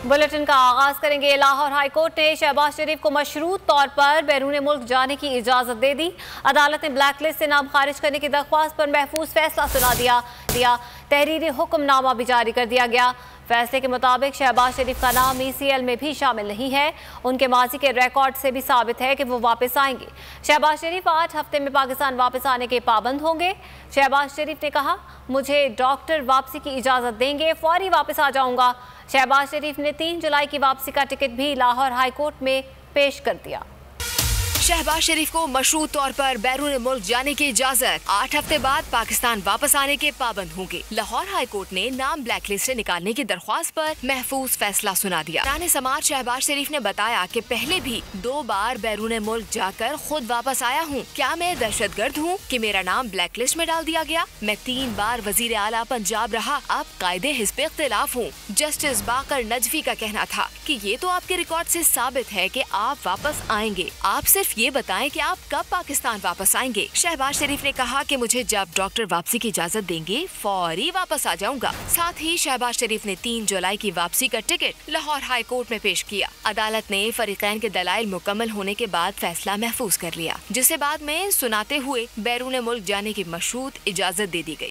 Bulletin का आगाज करेंगे। लाहौर हाई कोर्ट ने शहबाज शरीफ को मशरूत तौर पर बैरून मुल्क जाने की इजाजत दे दी। अदालत ने ब्लैक लिस्ट से नाम खारिज करने की दरख्वास्त पर महफूज फैसला सुना दिया। तहरीरी हुक्मनामा भी जारी कर दिया गया। फैसले के मुताबिक शहबाज शरीफ का नाम ECL में भी शामिल नहीं है। उनके माजी के रिकॉर्ड से भी साबित है कि वो वापस आएंगे। शहबाज शरीफ 8 हफ्ते में पाकिस्तान वापस आने के पाबंद होंगे। शहबाज शरीफ ने कहा, मुझे डॉक्टर वापसी की इजाज़त देंगे, फौरी वापस आ जाऊंगा। शहबाज शरीफ ने 3 जुलाई की वापसी का टिकट भी लाहौर हाई कोर्ट में पेश कर दिया। शहबाज शरीफ को मशरूत तौर पर बैरून मुल्क जाने की इजाजत, 8 हफ्ते बाद पाकिस्तान वापस आने के पाबंद होंगे। लाहौर हाई कोर्ट ने नाम ब्लैक लिस्ट से निकालने की दरख्वास्त पर महफूज फैसला सुना दिया। राने समाज शहबाज शरीफ ने बताया कि पहले भी 2 बार बैरून मुल्क जाकर खुद वापस आया हूँ। क्या मैं दहशतगर्द हूँ कि मेरा नाम ब्लैक लिस्ट में डाल दिया गया? मैं 3 बार वजीर आला पंजाब रहा, अब कायदे हिस्ब इख्तिलाफ हूँ। जस्टिस बाकर नजफी का कहना था कि ये तो आपके रिकॉर्ड से साबित है कि आप वापस आएंगे, आप सिर्फ ये बताएं कि आप कब पाकिस्तान वापस आएंगे। शहबाज शरीफ ने कहा कि मुझे जब डॉक्टर वापसी की इजाजत देंगे, फौरी वापस आ जाऊंगा। साथ ही शहबाज शरीफ ने 3 जुलाई की वापसी का टिकट लाहौर हाई कोर्ट में पेश किया। अदालत ने फरीकैन के दलाइल मुकम्मल होने के बाद फैसला महफूज कर लिया, जिसे बाद में सुनाते हुए बैरून मुल्क जाने की मशरूत इजाजत दे दी गई।